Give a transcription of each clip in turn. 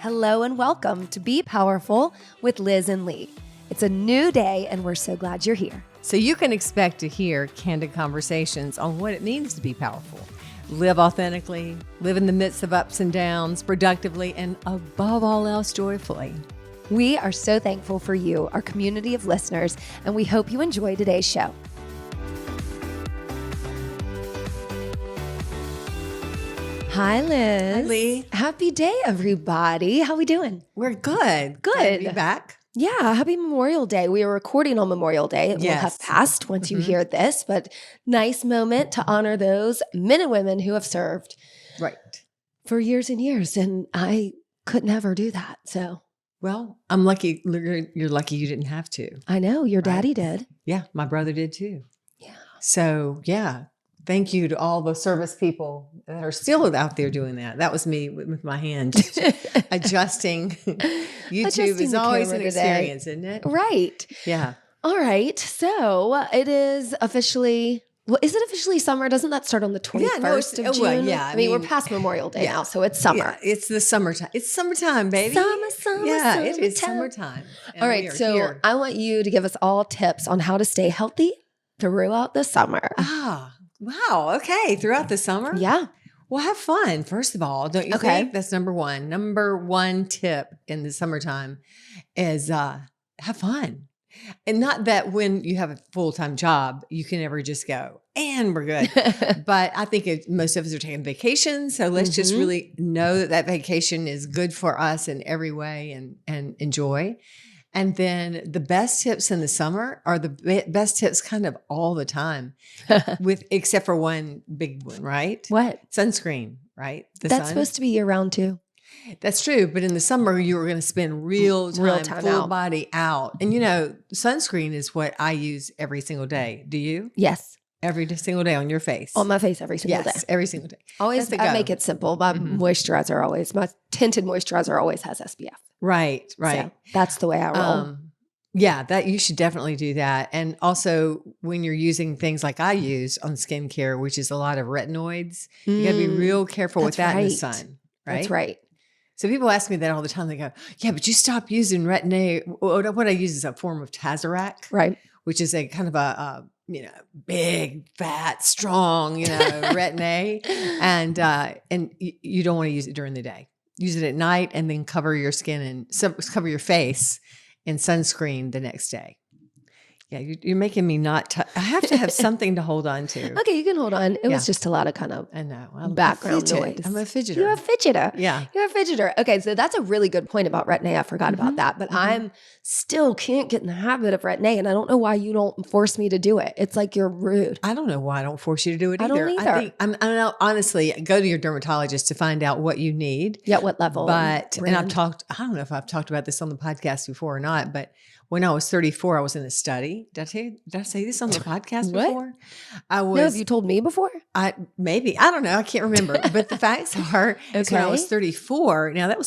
Hello and welcome to Be Powerful with Liz and Lee. It's a new day and we're so glad you're here. So you can expect to hear candid conversations on what it means to be powerful. Live authentically, live in the midst of ups and downs, productively, and above all else, joyfully. We are so thankful for you, our community of listeners, and we hope you enjoy today's show. Hi, Liz. Hi, Lee. Happy day, everybody. How we doing? We're good. Good. Glad to be back. Yeah, happy Memorial Day. We are recording on Memorial Day. It will have passed once you hear this, but nice moment to honor those men and women who have served for years and years. And I could never do that. So, well, I'm lucky. You're lucky you didn't have to. I know your daddy did. Yeah, my brother did too. Yeah. So, yeah. Thank you to all the service people that are still out there doing that. That was me with my hand adjusting. YouTube is always an experience, isn't it? Right. Yeah. All right. So it is officially, is it officially summer? Doesn't that start on the 21st of June? Well, yeah. I mean, we're past Memorial Day now, so it's summer. Yeah, it's the summertime. It's summertime, baby. Summer. It is summertime. All right. So here. I want you to give us all tips on how to stay healthy throughout the summer. Wow. Okay. Throughout the summer? Yeah. Well, have fun, first of all. Don't you think? That's number one. Number one tip in the summertime is have fun. And not that when you have a full-time job, you can ever just go, and we're good. But I think most of us are taking vacation. So let's just really know that vacation is good for us in every way and enjoy. And then the best tips in the summer are the best tips kind of all the time, except for one big one, right? What? Sunscreen, right? That's supposed to be year round too. That's true. But in the summer, you were going to spend real time full out. body out. And sunscreen is what I use every single day. Do you? Yes. Every single day on your face. On my face every single day. Yes, every single day. Always, I make it simple. My my tinted moisturizer always has SPF. Right. So that's the way I roll. Yeah, you should definitely do that. And also when you're using things like I use on skincare, which is a lot of retinoids, you got to be real careful with that in the sun. Right? That's right. So people ask me that all the time. They go, yeah, but you stop using retin-a. What I use is a form of Tazorac, right? Which is a kind of a big, fat, strong, retin-a. And you don't want to use it during the day. Use it at night and then cover your skin and cover your face in sunscreen the next day. Yeah, you're making me not. I have to have something to hold on to. Okay, you can hold on. It was just a lot of kind of background noise. I'm a fidgeter. You're a fidgeter. Yeah. You're a fidgeter. Okay, so that's a really good point about retin-a. I forgot about that. But I'm still can't get in the habit of retin-a. And I don't know why you don't force me to do it. It's like you're rude. I don't know why I don't force you to do it either. I don't either. I don't know. Honestly, go to your dermatologist to find out what you need. Yeah, what level. But, and I don't know if I've talked about this on the podcast before or not, but when I was 34, I was in a study. Did I say this on the podcast before? No, have you told me before? Maybe. I don't know. I can't remember. But the facts are, is when I was 34, now it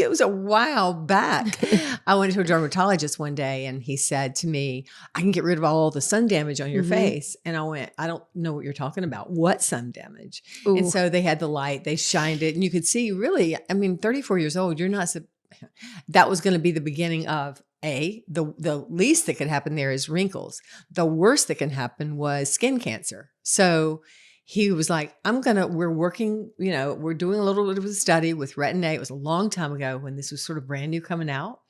was a while back. I went to a dermatologist one day and he said to me, I can get rid of all the sun damage on your face. And I went, I don't know what you're talking about. What sun damage? Ooh. And so they had the light, they shined it, and you could see really, 34 years old, that was going to be the beginning of the least that could happen there is wrinkles. The worst that can happen was skin cancer. So he was like, we're working, we're doing a little bit of a study with retin-a. It was a long time ago when this was sort of brand new coming out.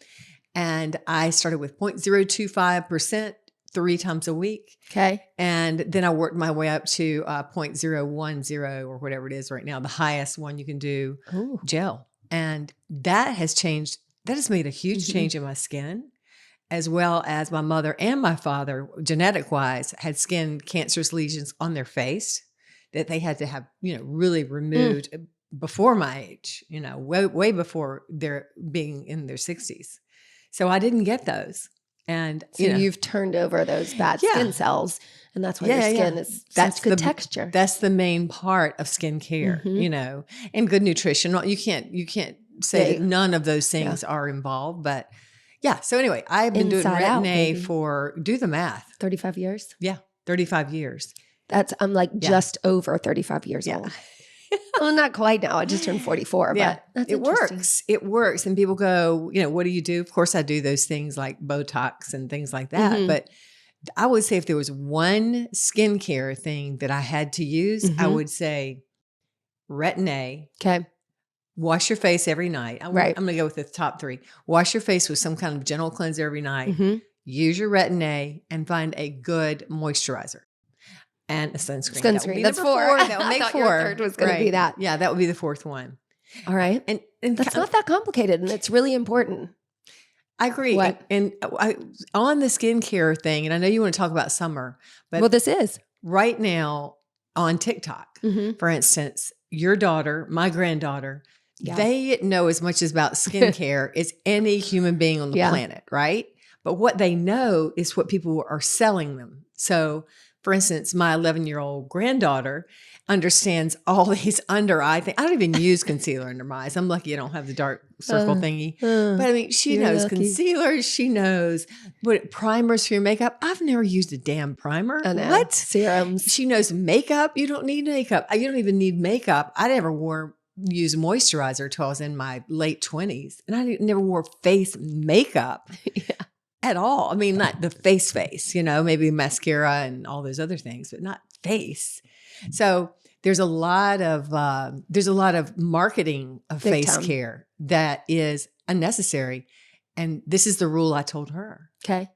And I started with 0.025% 3 times a week. Okay. And then I worked my way up to 0.010 or whatever it is right now, the highest one you can do, gel. And that has changed. That has made a huge change in my skin, as well as my mother and my father, genetic-wise, had skin cancerous lesions on their face that they had to have, really removed before my age, way before their being in their 60s. So I didn't get those. And so you've turned over those bad skin cells, and that's why your skin is such good texture. That's the main part of skincare, and good nutrition. You can't say that none of those things are involved, but so anyway, I've been doing retin-a for, do the math, 35 years. Yeah, 35 years. I'm just over 35 years old. Well, not quite now. I just turned 44, but that's it works. It works. And people go, what do you do? Of course, I do those things like Botox and things like that. But I would say if there was one skincare thing that I had to use, I would say retin-a. Okay. Wash your face every night. I'm going to go with the top 3. Wash your face with some kind of gentle cleanser every night. Use your retin-a and find a good moisturizer. And a sunscreen. Sunscreen. That's 4. That would make 4. Your third was going to be that. Yeah, that would be the 4th one. All right. And that's not that complicated, and it's really important. I agree. What? And on the skincare thing, and I know you want to talk about summer, but this is right now on TikTok, for instance, your daughter, my granddaughter, they know as much about skincare as any human being on the planet, right? But what they know is what people are selling them. So, for instance, my 11-year-old granddaughter understands all these under eye things. I don't even use concealer under my eyes. I'm lucky I don't have the dark circle thingy. But I mean, she knows concealers. She knows what primers for your makeup. I've never used a damn primer. I know. What? Serums. She knows makeup. You don't need makeup. You don't even need makeup. I never use moisturizer until I was in my late 20s. And I never wore face makeup. At all. I mean, not the face, maybe mascara and all those other things, but not face. So there's a lot of marketing of face care that is unnecessary. And this is the rule I told her. Okay.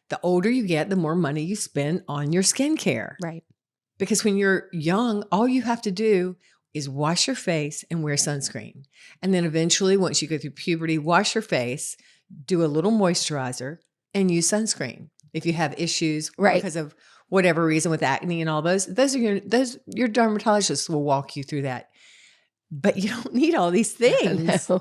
The older you get, the more money you spend on your skincare. Right. Because when you're young, all you have to do is wash your face and wear sunscreen. And then eventually, once you go through puberty, wash your face, do a little moisturizer, and use sunscreen. If you have issues because of whatever reason with acne and all those your dermatologist will walk you through that. But you don't need all these things.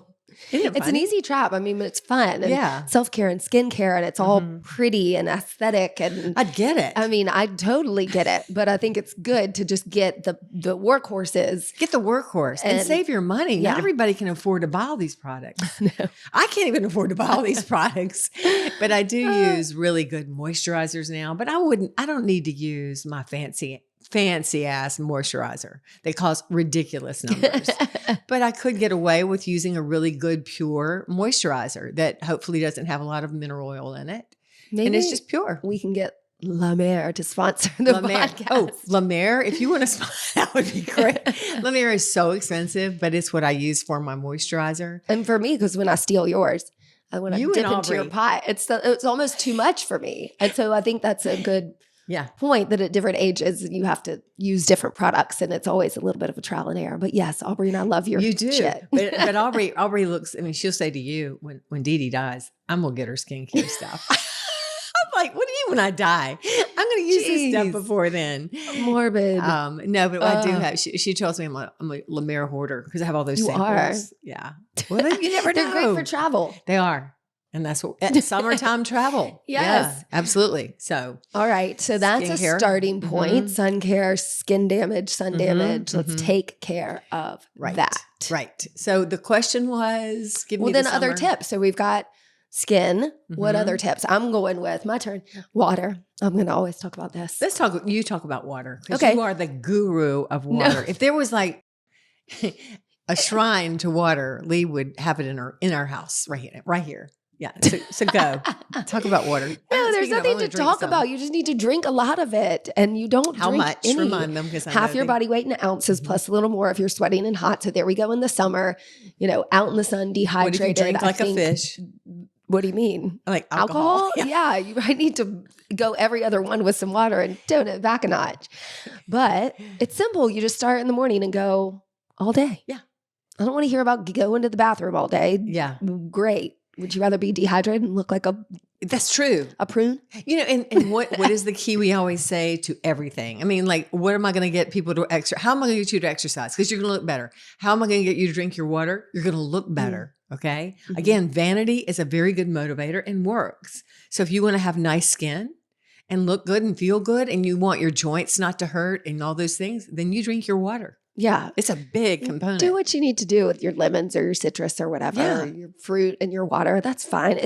It's an easy trap. I mean, it's fun. And self-care and skincare, and it's all pretty and aesthetic. And I get it. I mean, I totally get it. But I think it's good to just get the workhorses. Get the workhorse and save your money. Not everybody can afford to buy all these products. No. I can't even afford to buy all these products. But I do use really good moisturizers now. But I don't need to use my fancy ass moisturizer. They cost ridiculous numbers. But I could get away with using a really good pure moisturizer that hopefully doesn't have a lot of mineral oil in it. Maybe and it's just pure. We can get La Mer to sponsor the podcast. Oh, La Mer, if you want to sponsor, that would be great. La Mer is so expensive, but it's what I use for my moisturizer. And for me, because when I steal yours, when I dip into your pot, it's almost too much for me. And so I think that's a good point, that at different ages you have to use different products, and it's always a little bit of a trial and error. But yes, Aubrey and I love your shit. But Aubrey looks, I mean, she'll say to you when Dee Dee dies, I'm gonna get her skincare stuff. I'm like, what do you when I die? I'm gonna use this stuff before then. Morbid. No, but I do have, she tells me I'm a La Mer hoarder because I have all those samples. Yeah. Well, you never know. They're great for travel. They are. And that's what summertime travel. Yes. Yeah, absolutely. So, all right. So that's a starting point. Sun care, skin damage, sun damage. Let's take care of that. Right. So the question was, give me the summer. Other tips. So we've got skin. What other tips? I'm going with my turn. Water. I'm going to always talk about this. You talk about water. Okay. You are the guru of water. No. If there was like a shrine to water, Lee would have it in our house right here. Yeah. So go. Talk about water. No, there's nothing to talk about. You just need to drink a lot of it. And you don't How drink much? any. Remind them, because half your body weight in ounces plus a little more if you're sweating and hot. So there we go in the summer, out in the sun, dehydrated. What if you drink like a fish? What do you mean? Like alcohol? Yeah. You might need to go every other one with some water and tone it back a notch. But it's simple. You just start in the morning and go all day. Yeah. I don't want to hear about going to the bathroom all day. Yeah. Great. Would you rather be dehydrated and look like That's true. A prune? And what is the key we always say to everything? I mean, like, what am I going to get people to how am I going to get you to exercise? Because you're going to look better. How am I going to get you to drink your water? You're going to look better. Okay. Mm-hmm. Again, vanity is a very good motivator and works. So if you want to have nice skin and look good and feel good, and you want your joints not to hurt and all those things, then you drink your water. Yeah. It's a big component. Do what you need to do with your lemons or your citrus or whatever, or your fruit and your water. That's fine.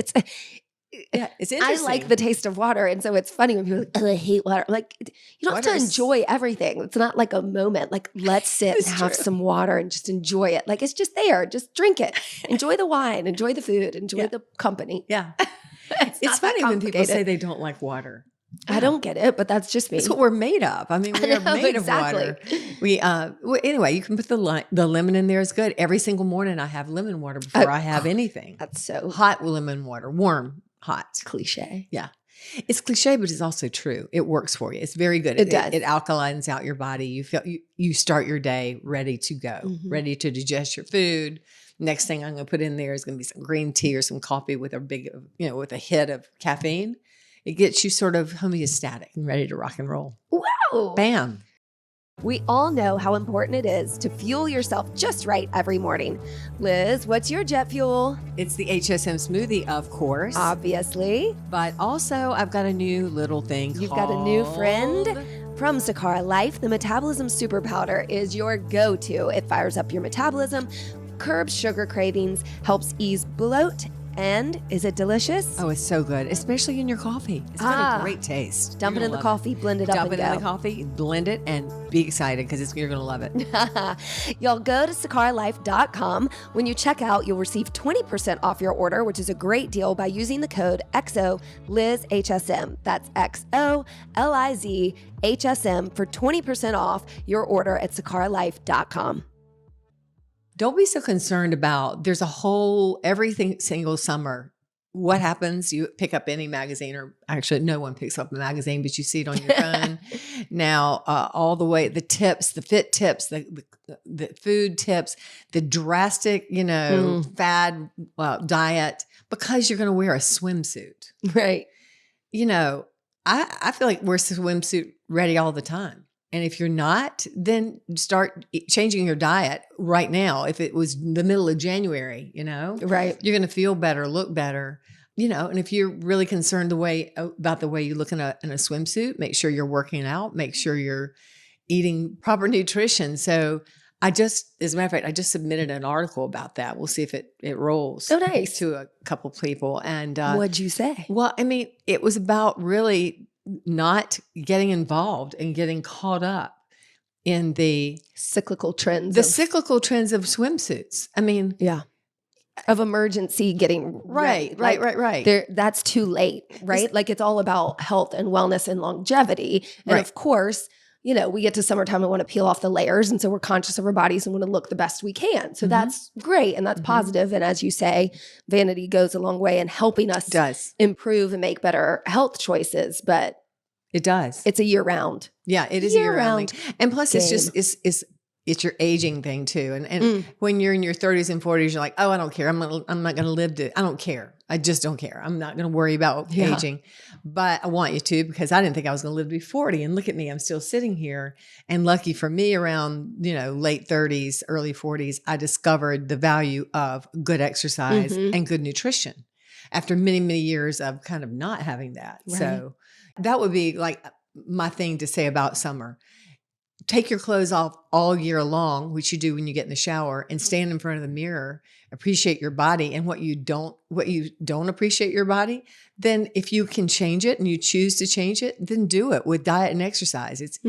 Yeah, it's I interesting. like the taste of water. And so it's funny when people are like, oh, I hate water. I'm like, you don't have to enjoy everything. It's not like a moment. Like, let's sit and have some water and just enjoy it. Like, it's just there. Just drink it. Enjoy the wine. Enjoy the food. Enjoy the company. Yeah. It's funny when people say they don't like water. I don't get it, but that's just me. That's what we're made of. I mean, we are made of water. We anyway, you can put the lemon in there. Is good. Every single morning I have lemon water before I have anything. That's so hot lemon water, warm, hot. Cliche. Yeah. It's cliche, but it's also true. It works for you. It's very good. It does. It alkalines out your body. You feel you start your day ready to go, ready to digest your food. Next thing I'm going to put in there is going to be some green tea or some coffee with a big, with a hit of caffeine. It gets you sort of homeostatic and ready to rock and roll. Wow. Bam. We all know how important it is to fuel yourself just right every morning. Liz, what's your jet fuel? It's the HSM smoothie, of course. Obviously. But also, I've got a new little thing. You've got a new friend? From Sakara Life, the Metabolism Super Powder is your go-to. It fires up your metabolism, curbs sugar cravings, helps ease bloat, and is it delicious? Oh, it's so good, especially in your coffee. It's got a great taste. Dump it in the coffee, blend it up and go. Dump it in the coffee, blend it, and be excited because you're going to love it. Y'all go to sakaralife.com. When you check out, you'll receive 20% off your order, which is a great deal by using the code XOLizHSM. That's XOLIZHSM for 20% off your order at sakaralife.com. Don't be so concerned about, there's a whole, everything single summer. What happens? You pick up any magazine, or actually no one picks up a magazine, but you see it on your phone. Now, all the way, the tips, the fit tips, the food tips, the drastic, fad diet, because you're going to wear a swimsuit. Right. I feel like we're swimsuit ready all the time. And if you're not, then start changing your diet right now. If it was the middle of January, right, you're going to feel better, look better, and if you're really concerned about the way you look in a swimsuit, make sure you're working out, make sure you're eating proper nutrition. So as a matter of fact, I just submitted an article about that. We'll see if it rolls. Oh, nice. To a couple people. And what'd you say? Well, I mean, it was about really not getting involved and getting caught up in the cyclical trends. Cyclical trends of swimsuits. I mean, yeah, of emergency getting right. That's too late, right? Like it's all about health and wellness and longevity. And of course, we get to summertime and want to peel off the layers. And so we're conscious of our bodies and want to look the best we can. So that's great. And that's positive. And as you say, vanity goes a long way in helping us improve and make better health choices. But it does. It's a year round. Yeah, it is a year round. And plus it's your aging thing too. And when you're in your 30s and 40s, you're like, oh, I don't care. I'm not going to live I don't care. I just don't care. I'm not going to worry about aging, but I want you to, because I didn't think I was going to live to be 40. And look at me, I'm still sitting here. And lucky for me, around, late 30s, early 40s, I discovered the value of good exercise and good nutrition after many, many years of kind of not having that. Right. So that would be like my thing to say about summer. Take your clothes off all year long, which you do when you get in the shower, and stand in front of the mirror, appreciate your body. And what you don't appreciate your body, then if you can change it and you choose to change it, then do it with diet and exercise. It's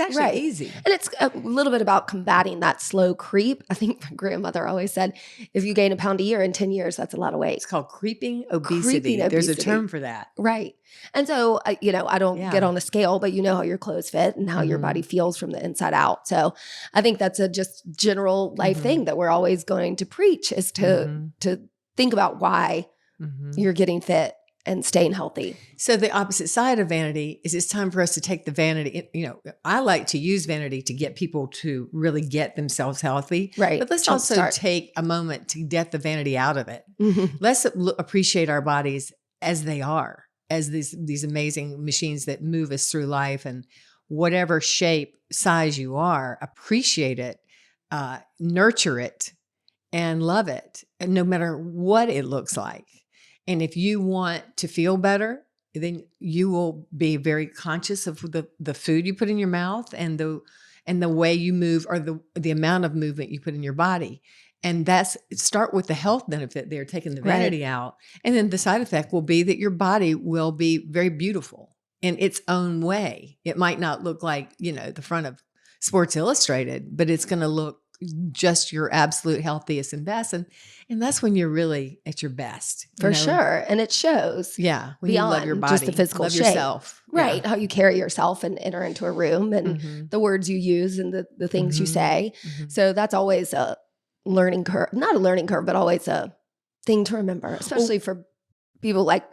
actually easy. And it's a little bit about combating that slow creep. I think my grandmother always said, if you gain a pound a year in 10 years, that's a lot of weight. It's called creeping obesity. There's a term for that. Right. And so, I don't get on the scale, but you know how your clothes fit and how your body feels from the inside out. So I think that's a just general life thing that we're always going to preach, is to think about why you're getting fit and staying healthy. So the opposite side of vanity is it's time for us to take the vanity. I like to use vanity to get people to really get themselves healthy. Right. But let's also take a moment to get the vanity out of it. Let's appreciate our bodies as they are, as these amazing machines that move us through life, and whatever shape, size you are, appreciate it, nurture it, and love it, and no matter what it looks like. And if you want to feel better, then you will be very conscious of the food you put in your mouth and the way you move, or the amount of movement you put in your body. And start with the health benefit there, taking the vanity out. And then the side effect will be that your body will be very beautiful in its own way. It might not look like, the front of Sports Illustrated, but it's going to look just your absolute healthiest and best. And that's when you're really at your best. For sure. And it shows. Yeah. When beyond you love your body, just the physical love shape. Yourself. Right. Yeah. How you carry yourself and enter into a room and the words you use and the things you say. So that's always a learning curve, not a learning curve, but always a thing to remember, especially for people like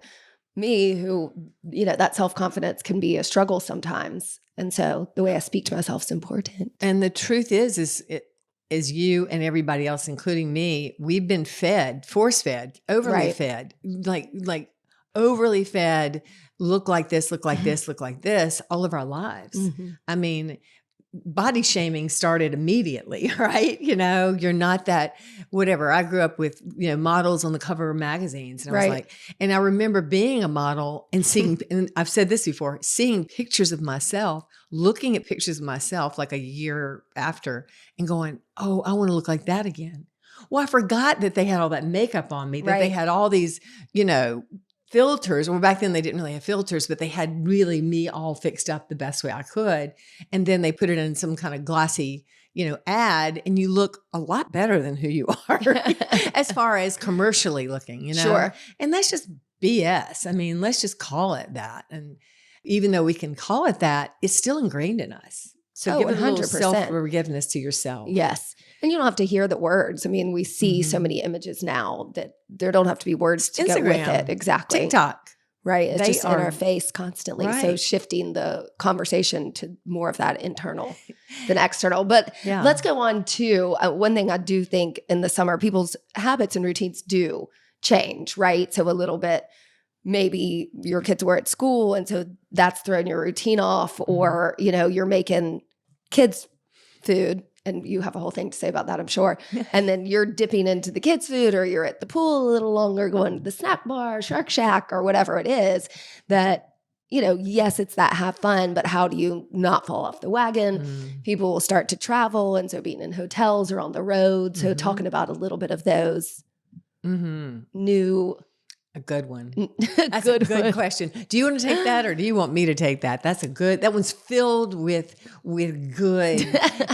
me who, that self-confidence can be a struggle sometimes. And so the way I speak to myself is important. And the truth is you and everybody else, including me, we've been fed, force-fed, overly fed, like overly fed, look like this, look like this, look like this, all of our lives. I mean, body shaming started immediately, right? You're not that, whatever. I grew up with, models on the cover of magazines. And I was like, and I remember being a model and seeing, and I've said this before, seeing pictures of myself, looking at pictures of myself like a year after and going, oh, I want to look like that again. Well, I forgot that they had all that makeup on me, that they had all these, filters. Well, back then they didn't really have filters, but they had really me all fixed up the best way I could. And then they put it in some kind of glossy, ad, and you look a lot better than who you are as far as commercially looking, Sure. And that's just BS. I mean, let's just call it that. And even though we can call it that, it's still ingrained in us. So give 100%. A little self-forgiveness to yourself. Yes. And you don't have to hear the words. I mean, we see so many images now that there don't have to be words to go with it. Exactly. TikTok. Right. It's just in our face constantly. Right. So shifting the conversation to more of that internal than external. But let's go on to one thing I do think in the summer, people's habits and routines do change, right? So a little bit, maybe your kids were at school and so that's throwing your routine off, or, you're making kids food. And you have a whole thing to say about that, I'm sure. And then you're dipping into the kids' food, or you're at the pool a little longer, going to the snack bar, Shark Shack, or whatever it is that, yes, it's that have fun, but how do you not fall off the wagon? People will start to travel. And so being in hotels or on the road. So talking about a little bit of those new... A good one. That's a good question. Do you want to take that, or do you want me to take that? That one's filled with good.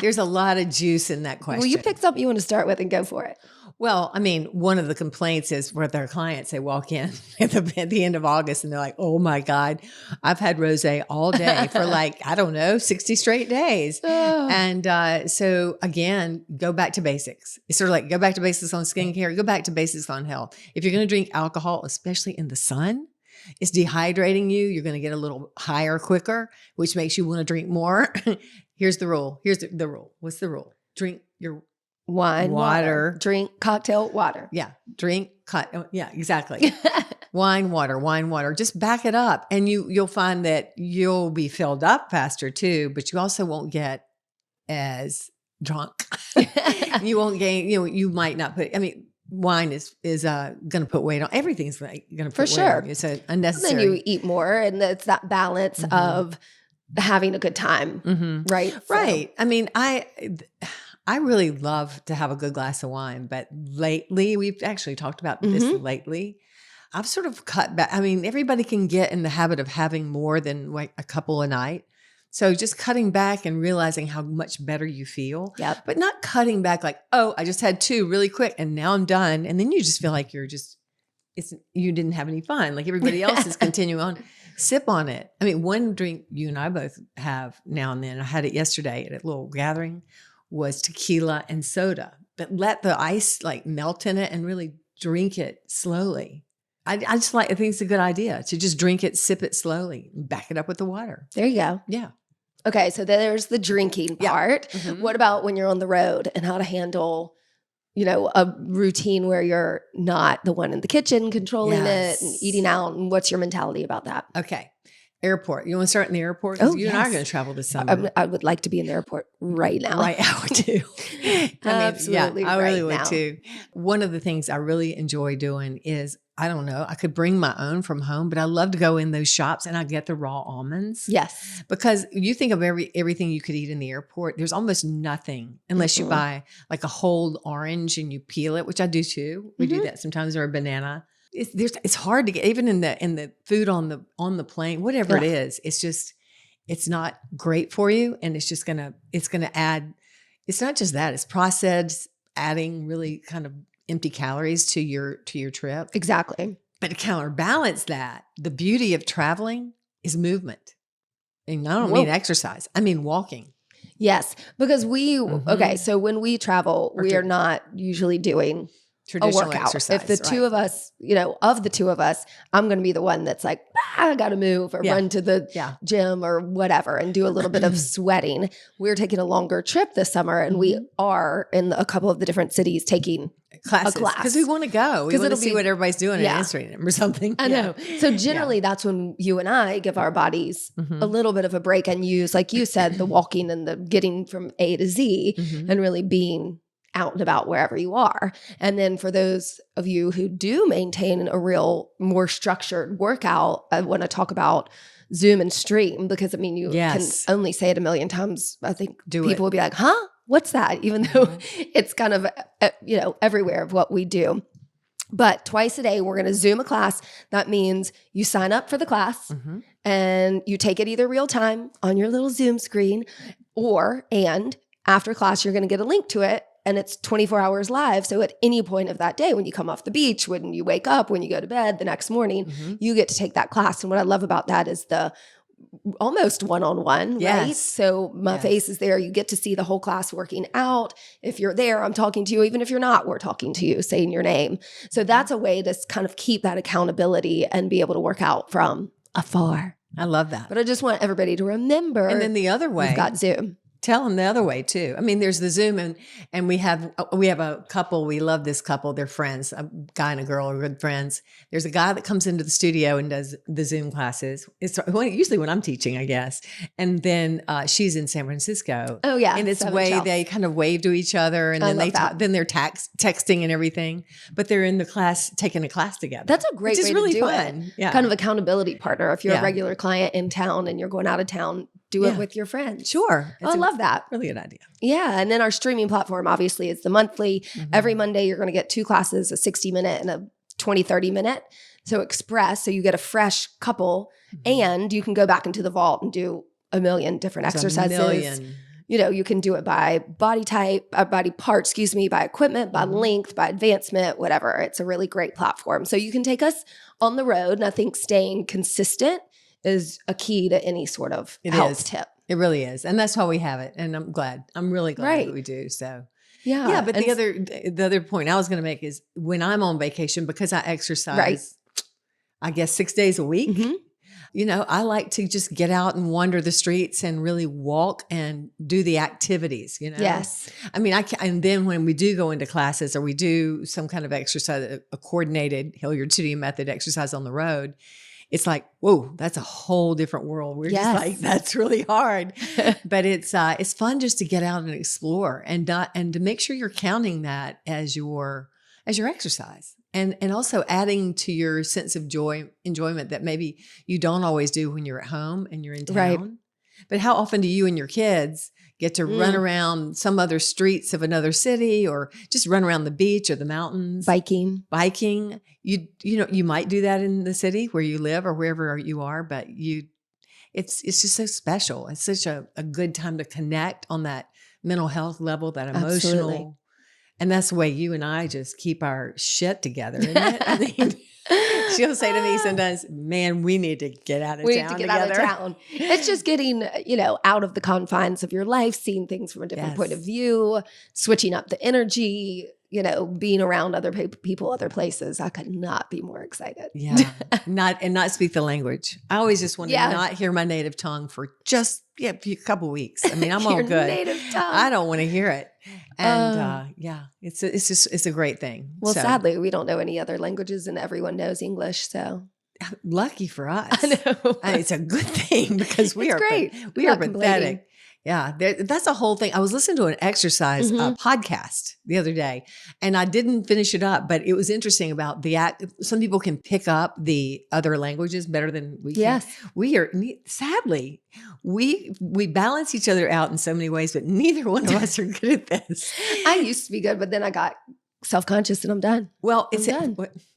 There's a lot of juice in that question. Well, you pick something you want to start with and go for it. Well, I mean, one of the complaints is with our clients, they walk in at the end of August and they're like, oh my God, I've had rosé all day for 60 straight days. Oh. And so again, go back to basics. It's sort of like go back to basics on skincare, go back to basics on health. If you're going to drink alcohol, especially in the sun, it's dehydrating you. You're going to get a little higher quicker, which makes you want to drink more. Here's the rule. Here's the rule. What's the rule? Drink your wine, water, drink cocktail water. Yeah. Yeah, exactly. wine, water. Just back it up. And you'll find that you'll be filled up faster too, but you also won't get as drunk. You won't gain, you might not wine is going to put weight on. Everything's going to put weight on you. So unnecessary. And then you eat more, and it's that balance of having a good time. Right. Right. So. I mean, I really love to have a good glass of wine, but lately, we've actually talked about this lately, I've sort of cut back. I mean, everybody can get in the habit of having more than like a couple a night. So just cutting back and realizing how much better you feel, but not cutting back like, oh, I just had 2 really quick and now I'm done. And then you just feel like you didn't have any fun. Like everybody else is continuing on. Sip on it. I mean, one drink you and I both have now and then, I had it yesterday at a little gathering, was tequila and soda, but let the ice like melt in it and really drink it slowly. I just I think it's a good idea to just drink it, sip it slowly, and back it up with the water. There you go. Yeah. Okay. So there's the drinking part. What about when you're on the road and how to handle, a routine where you're not the one in the kitchen controlling it and eating out? And what's your mentality about that? Okay. Airport. You want to start in the airport? Because you and I are going to travel this summer. I would like to be in the airport right now. Right now, too. Absolutely. I really would too. One of the things I really enjoy doing is I don't know, I could bring my own from home, but I love to go in those shops and I get the raw almonds. Yes. Because you think of everything you could eat in the airport, there's almost nothing unless you buy like a whole orange and you peel it, which I do too. We do that sometimes, or a banana. It's hard to get, even in the food on the plane, whatever it is. It's just, it's not great for you, and it's gonna add. It's not just that; it's processed, adding really kind of empty calories to your trip. Exactly. But to counterbalance that, the beauty of traveling is movement. And I don't mean exercise; I mean walking. Yes, because okay, so when we travel, we are not usually doing traditional a workout. Exercise. If the two of us, of the two of us, I'm going to be the one that's like, I got to move or run to the gym or whatever and do a little bit of sweating. We're taking a longer trip this summer, and we are in a couple of the different cities taking classes a class because we want to go. We want to see what everybody's doing on Instagram or something. I know. So generally, that's when you and I give our bodies a little bit of a break and use, like you said, the walking and the getting from A to Z and really being out and about wherever you are. And then for those of you who do maintain a real more structured workout, I want to talk about Zoom and Stream, because you can only say it a million times. I think people will be like, huh? What's that? Even though it's kind of, everywhere of what we do. But twice a day, we're going to Zoom a class. That means you sign up for the class and you take it either real time on your little Zoom screen, and after class, you're going to get a link to it. And it's 24 hours live. So at any point of that day, when you come off the beach, when you wake up, when you go to bed the next morning, you get to take that class. And what I love about that is the almost one-on-one, right? So my face is there. You get to see the whole class working out. If you're there, I'm talking to you. Even if you're not, we're talking to you, saying your name. So that's a way to kind of keep that accountability and be able to work out from afar. I love that. But I just want everybody to remember. And then the other way, we've got Zoom. Tell them the other way too. There's the Zoom, and we have a couple. We love this couple. They're friends. A guy and a girl are good friends. There's a guy that comes into the studio and does the Zoom classes. It's usually when I'm teaching, I guess. And then she's in San Francisco. Oh yeah, and it's they kind of wave to each other, and then they're texting and everything. But they're in the class, taking a class together. That's a great way to really do fun. it. Yeah. Kind of accountability partner. If you're a regular client in town and you're going out of town, do it with your friends. Sure. I love that. Really good idea. Yeah. And then our streaming platform, obviously, is the monthly. Every Monday, you're going to get 2 classes, a 60-minute and a 20-30-minute. So express. So you get a fresh couple, and you can go back into the vault and do a million different exercises. You can do it by body type, body part, by equipment, by length, by advancement, whatever. It's a really great platform. So you can take us on the road. And I think staying consistent is a key to any sort of health tip. It really is. And that's why we have it. And I'm really glad that we do. So yeah. But the other point I was going to make is when I'm on vacation, because I exercise, I guess 6 days a week, I like to just get out and wander the streets and really walk and do the activities, Yes. And then when we do go into classes or we do some kind of exercise, a coordinated Hilliard Studio method exercise on the road, it's like, whoa, that's a whole different world. We're just like, that's really hard. But it's fun just to get out and explore and to make sure you're counting that as your exercise. And also adding to your sense of enjoyment that maybe you don't always do when you're at home and you're in town. Right. But how often do you and your kids get to run around some other streets of another city, or just run around the beach or the mountains? Biking. You might do that in the city where you live or wherever you are, but it's just so special. It's such a good time to connect on that mental health level, that emotional. Absolutely. And that's the way you and I just keep our shit together, isn't it? She'll say to me sometimes, man, we need to get out of town together. We need to get out of town. It's just getting, out of the confines of your life, seeing things from a different point of view, switching up the energy, being around other people, other places. I could not be more excited. Yeah. not speak the language. I always just want to not hear my native tongue for just a couple weeks. I'm all good. Native tongue. I don't want to hear it. And it's a great thing. Well, sadly, we don't know any other languages, and everyone knows English. So lucky for us. I know. It's a good thing because we are great. We are pathetic. Yeah, that's a whole thing. I was listening to an exercise podcast the other day, and I didn't finish it up, but it was interesting about the act. Some people can pick up the other languages better than we can. We are, sadly, we balance each other out in so many ways, but neither one of us are good at this. I used to be good, but then I got self-conscious and I'm done. Well,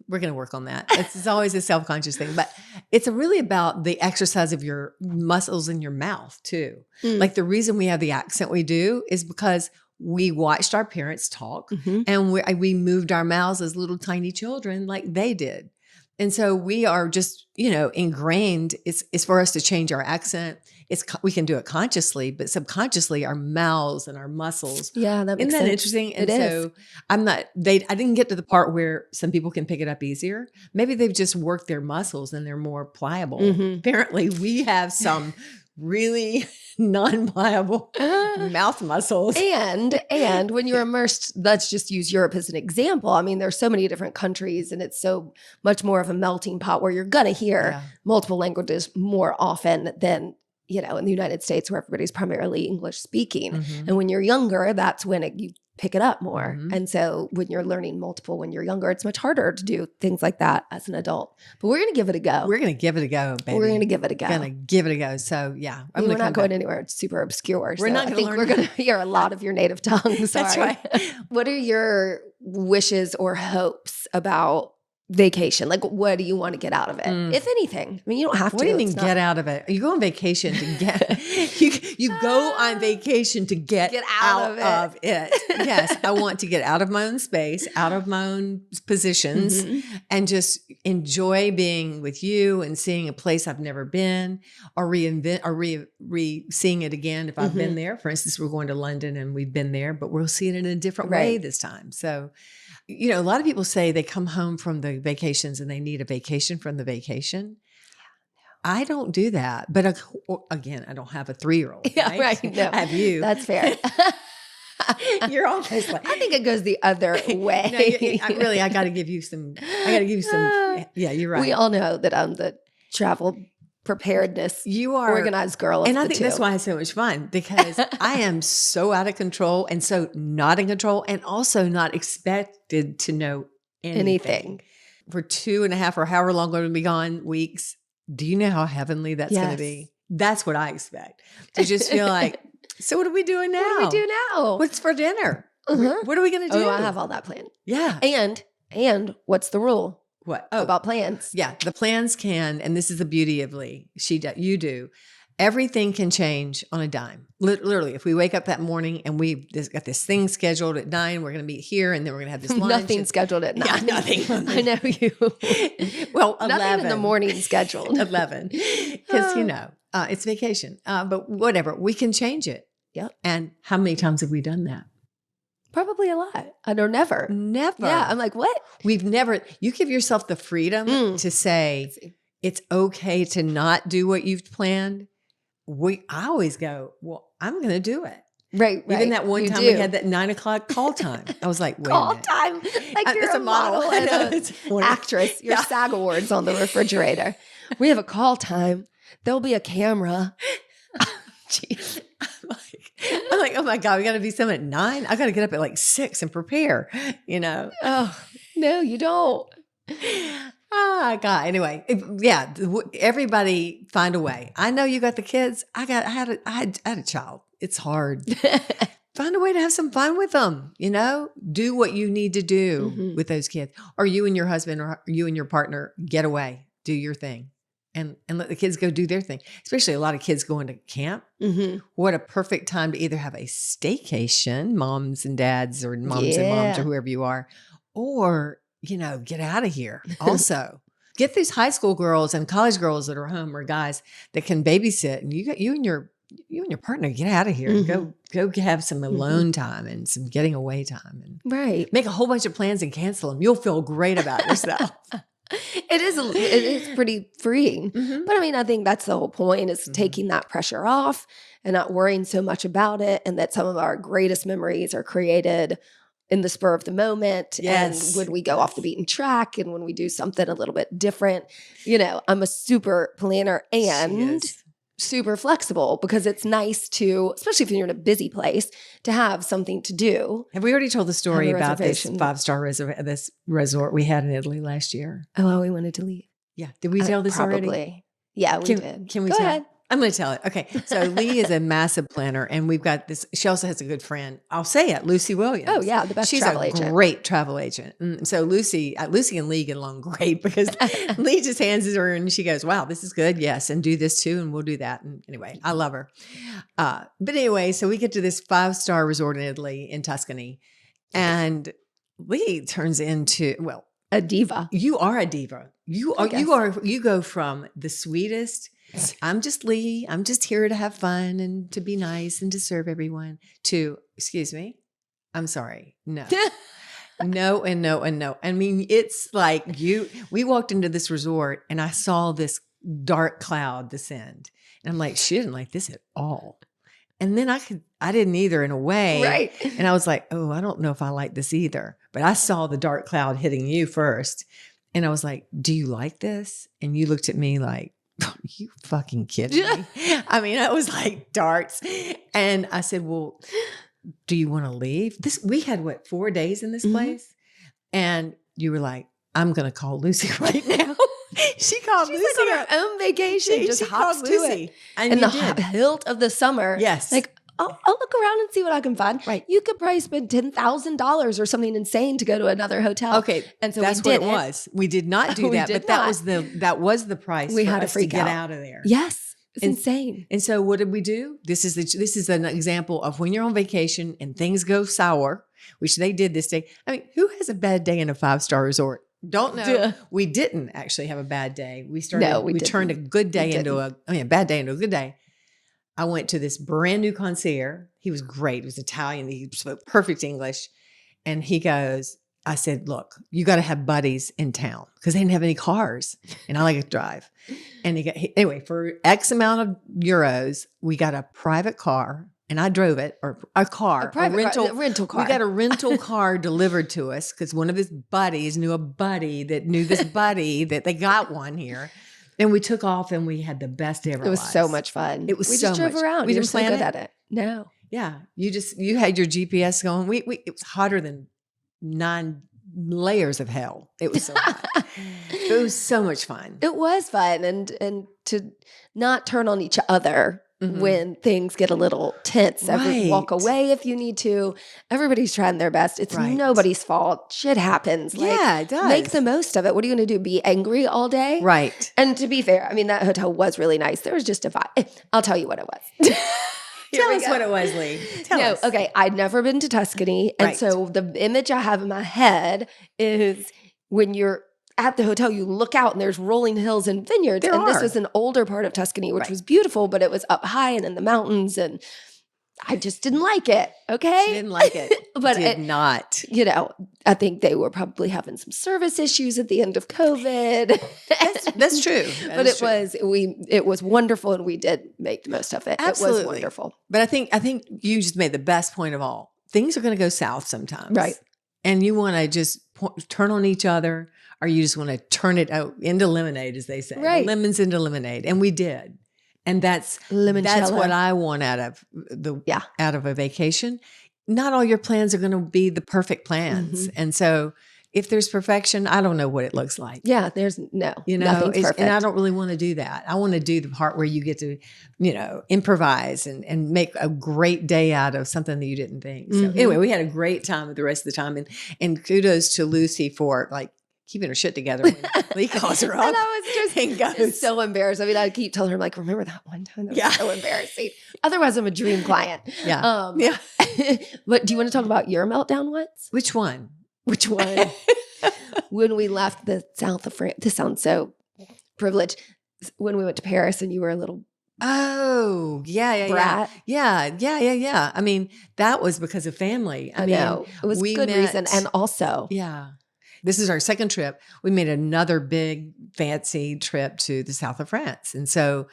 we're going to work on that. It's always a self-conscious thing, but it's really about the exercise of your muscles in your mouth too. Like the reason we have the accent we do is because we watched our parents talk and we moved our mouths as little tiny children like they did. And so we are just, ingrained. It's for us to change our accent. We can do it consciously, but subconsciously our mouths and our muscles. Yeah, that makes sense. Isn't that interesting? And so I didn't get to the part where some people can pick it up easier. Maybe they've just worked their muscles and they're more pliable. Apparently we have some really non-pliable mouth muscles. And when you're immersed, let's just use Europe as an example. I mean, there's so many different countries and it's so much more of a melting pot where you're going to hear multiple languages more often than, in the United States where everybody's primarily English speaking. And when you're younger, that's when you pick it up more. And so when you're learning multiple when you're younger, it's much harder to do things like that as an adult. But we're going to give it a go. We're going to give it a go, baby. We're going to give it a go. We're going to give it a go. So yeah. We're not going anywhere. It's super obscure. We're not going to learn. We're going to hear a lot of your native tongue. That's right. What are your wishes or hopes about vacation? Like, what do you want to get out of it? If anything. I mean, you don't have to. What do you mean get out of it? You go on vacation to get, you go on vacation to get out of it. Yes. I want to get out of my own space, out of my own positions and just enjoy being with you and seeing a place I've never been or reinvent or seeing it again. If I've been there, for instance, we're going to London and we've been there, but we'll see it in a different way this time. So, a lot of people say they come home from the vacations and they need a vacation from the vacation. I don't do that. But again, I don't have a 3-year-old. Yeah, right. No, I have you. That's fair. You're always like, I think it goes the other way. I got to give you some, yeah, you're right. We all know that I'm the travel preparedness, you are organized girl. And I think that's why it's so much fun because I am so out of control and so not in control and also not expected to know anything. For 2.5 or however long we're going to be gone, weeks. Do you know how heavenly that's going to be? That's what I expect. To just feel like, so what are we doing now? What do we do now? What's for dinner? What are we going to do? Oh, I have all that planned. Yeah. And what's the rule? What? About plans. Yeah. The plans can, and this is the beauty of Lee, you do. Everything can change on a dime. Literally, if we wake up that morning and we've got this thing scheduled at 9, we're going to meet here and then we're going to have this lunch. Nothing scheduled at 9. Yeah, nothing. I know you. Well, 11. Nothing in the morning scheduled. 11. Because, it's vacation. But whatever, we can change it. Yep. And how many times have we done that? Probably a lot. I don't never. Never. Yeah. I'm like, what? We've never, you give yourself the freedom to say, it's okay to not do what you've planned. I always go, well, I'm going to do it. Right. Even that one time we had that 9:00 call time. I was like, wait call a minute. time? Like you're a model and an actress. Your SAG Awards on the refrigerator. We have a call time. There'll be a camera. Jeez. I'm like, oh my God, we got to be somewhere at 9. I got to get up at like 6 and prepare, Oh, no, you don't. God. Anyway, everybody find a way. I know you got the kids. I had a child. It's hard. Find a way to have some fun with them, do what you need to do with those kids, or you and your husband or you and your partner get away, do your thing. And let the kids go do their thing, especially a lot of kids going to camp. What a perfect time to either have a staycation, moms and dads or moms and moms or whoever you are, or, get out of here. Also, get these high school girls and college girls that are home or guys that can babysit, and you and your partner get out of here and go have some alone time and some getting away time and make a whole bunch of plans and cancel them. You'll feel great about yourself. It is pretty freeing. But I mean, I think that's the whole point is taking that pressure off and not worrying so much about it. And that some of our greatest memories are created in the spur of the moment. Yes. And when we go off the beaten track and when we do something a little bit different, I'm a super planner and super flexible because it's nice to, especially if you're in a busy place, to have something to do. Have we already told the story about this 5-star this resort we had in Italy last year? Oh, well, we wanted to leave. Yeah. Did we tell this probably already? Yeah, we did. Can we Go tell? ahead. I'm going to tell it. Okay. So Lee is a massive planner, and we've got this. She also has a good friend. I'll say it, Lucy Williams. Oh yeah, the best travel agent. She's a great travel agent. And so Lucy and Lee get along great because Lee just hands it her and she goes, "Wow, this is good. Yes, and do this too, and we'll do that." And anyway, I love her. But anyway, so we get to this 5-star resort in Italy in Tuscany, and Lee turns into a diva. You are a diva. You go from the sweetest. I'm just Lee. I'm just here to have fun and to be nice and to serve everyone. To, excuse me, I'm sorry. No. No and no and no. I mean, it's like we walked into this resort and I saw this dark cloud descend. And I'm like, she didn't like this at all. And then I didn't either in a way. Right. And I was like, oh, I don't know if I like this either. But I saw the dark cloud hitting you first. And I was like, do you like this? And you looked at me like, are you fucking kidding me? I mean, I was like darts. And I said, well, do you want to leave? We had 4 days in this place? And you were like, I'm going to call Lucy right now. She called Lucy. She's like on her own vacation. She just hops to Lucy. it. And the hilt of the summer. Yes. Like, I'll look around and see what I can find. Right. You could probably spend $10,000 or something insane to go to another hotel. Okay. And so that's what it was. We did not do that, but that was the price we for had us to freak get out of there. Yes. It's insane. And so what did we do? This is an example of when you're on vacation and things go sour, which they did this day. I mean, who has a bad day in a 5-star resort? Don't know. Duh. We didn't actually have a bad day. We turned a good day into a bad day into a good day. I went to this brand new concierge. He was great. He was Italian. He spoke perfect English. And he goes, I said, look, you got to have buddies in town because they didn't have any cars and I like to drive. And anyway, for X amount of euros, we got a private car and I drove it, or a rental car. We got a rental car delivered to us because one of his buddies knew a buddy that knew this buddy that they got one here. And we took off and we had the best day of our lives. It was so much fun. It was we so just drove much. around. We You're didn't so plan good it. at it. No. Yeah. You had your GPS going. It was hotter than 9 layers of hell. It was so hot. It was so much fun. It was fun. And to not turn on each other when things get a little tense. Right. Walk away if you need to. Everybody's trying their best. It's nobody's fault. Shit happens. Yeah, it does. Make the most of it. What are you going to do? Be angry all day? Right. And to be fair, I mean, that hotel was really nice. There was just a vibe. I'll tell you what it was. Tell us what it was, Lee. Tell us. Okay. I'd never been to Tuscany. And so the image I have in my head is when you're at the hotel, you look out and there's rolling hills and vineyards. This was an older part of Tuscany, which was beautiful, but it was up high and in the mountains. And I just didn't like it. Okay. She didn't like it. But did not. I think they were probably having some service issues at the end of COVID. That's true. It was wonderful and we did make the most of it. Absolutely. It was wonderful. But I think you just made the best point of all. Things are going to go south sometimes. Right. And you want to just turn on each other, or you just want to turn it out into lemonade, as they say. Right. Lemons into lemonade. And we did. And that's what I want out of a vacation. Not all your plans are going to be the perfect plans. Mm-hmm. And so if there's perfection, I don't know what it looks like. Yeah, there's nothing's perfect. And I don't really want to do that. I want to do the part where you get to, improvise and make a great day out of something that you didn't think. So anyway, we had a great time with the rest of the time. And kudos to Lucy for keeping her shit together when Lee calls her up. And I was just so embarrassed. I mean, I keep telling her, I'm like, remember that one time? That was so embarrassing. Otherwise, I'm a dream client. Yeah. But do you want to talk about your meltdown once? Which one? When we left the south of France. This sounds so privileged. When we went to Paris and you were a little brat. Yeah. I mean, that was because of family. I mean, it was good reason. And also. Yeah. This is our second trip. We made another big fancy trip to the south of France. And so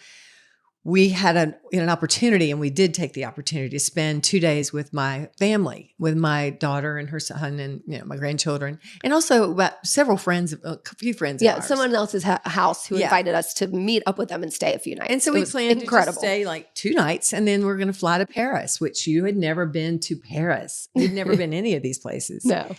we had an opportunity, and we did take the opportunity to spend 2 days with my family, with my daughter and her son and my grandchildren, and also about several friends, a few friends. Yeah, of ours. someone else's house who invited us to meet up with them and stay a few nights. And so we planned to just stay like 2 nights, and then we're going to fly to Paris, which you had never been to Paris. You'd never been any of these places. No.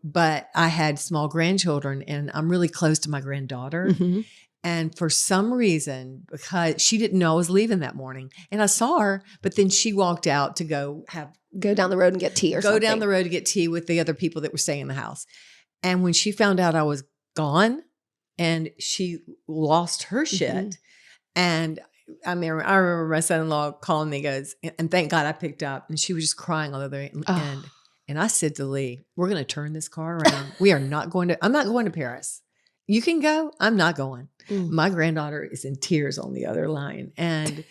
But I had small grandchildren, and I'm really close to my granddaughter. Mm-hmm. And for some reason, because she didn't know I was leaving that morning, and I saw her, but then she walked out to go down the road and get tea or something. Go down the road to get tea with the other people that were staying in the house. And when she found out I was gone, and she lost her shit, mm-hmm. and I remember my son-in-law calling me, goes, and thank God I picked up, and she was just crying on the other end. And I said to Lee, we're going to turn this car around. I'm not going to Paris. You can go. I'm not going. Mm. My granddaughter is in tears on the other line. And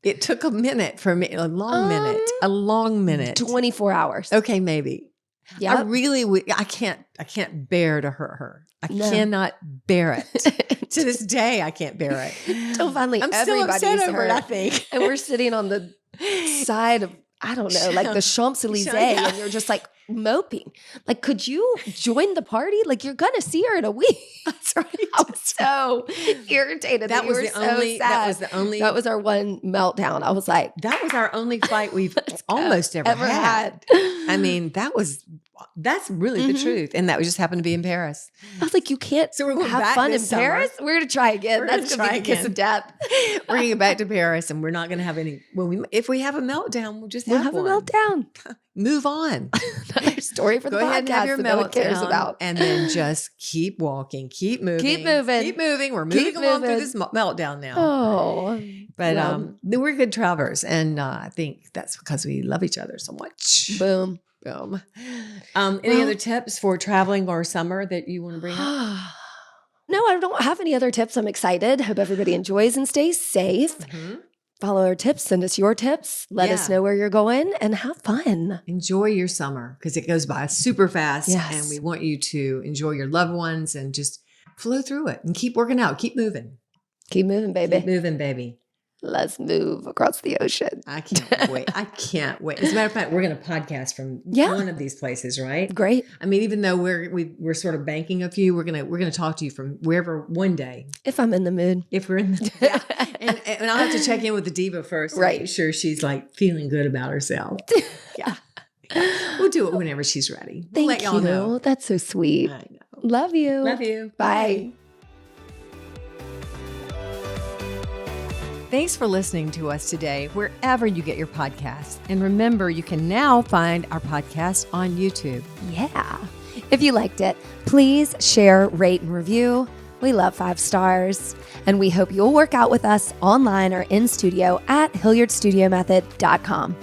it took a minute for me, a long minute. 24 hours. Okay, maybe. Yeah. I can't bear to hurt her. I cannot bear it. To this day, I can't bear it. Until finally I'm still upset over it, I think. And we're sitting on the side of, I don't know, like the Champs-Elysees, and you're just like moping. Like, could you join the party? Like, you're going to see her in a week. That's right. I was so irritated. That was our one meltdown. I was like, that was our only fight we've almost ever had. I mean, that's really mm-hmm. the truth. And that just happened to be in Paris. I was like, you can't have fun in Paris? We're going to try again. That's going to be the kiss of death. We're going to get back to Paris, and we're not going to have any. If we have a meltdown, we'll just have a meltdown. Move on. Another story for the podcast. Go ahead and have your meltdown, cares about. And then just keep walking, keep moving. Keep moving. Keep moving. We're moving along through this meltdown now. Oh. But we're good travelers, and I think that's because we love each other so much. Boom. Any other tips for traveling or summer that you want to bring up? No, I don't have any other tips. I'm excited. Hope everybody enjoys and stays safe. Mm-hmm. Follow our tips. Send us your tips. Let us know where you're going, and have fun. Enjoy your summer, because it goes by super fast. Yes. And we want you to enjoy your loved ones and just flow through it and keep working out. Keep moving. Keep moving, baby. Keep moving, baby. Let's move across the ocean. I can't wait. As a matter of fact, we're going to podcast from one of these places, right? Great. I mean, even though we're sort of banking a few, we're gonna talk to you from wherever one day. If I'm in the mood. If we're in the and I'll have to check in with the diva first to make sure she's like feeling good about herself. Yeah. We'll do it whenever she's ready. We'll let y'all know. That's so sweet. I know. Love you. Love you. Bye. Thanks for listening to us today, wherever you get your podcasts. And remember, you can now find our podcast on YouTube. Yeah. If you liked it, please share, rate, and review. We love 5 stars. And we hope you'll work out with us online or in studio at HilliardStudioMethod.com.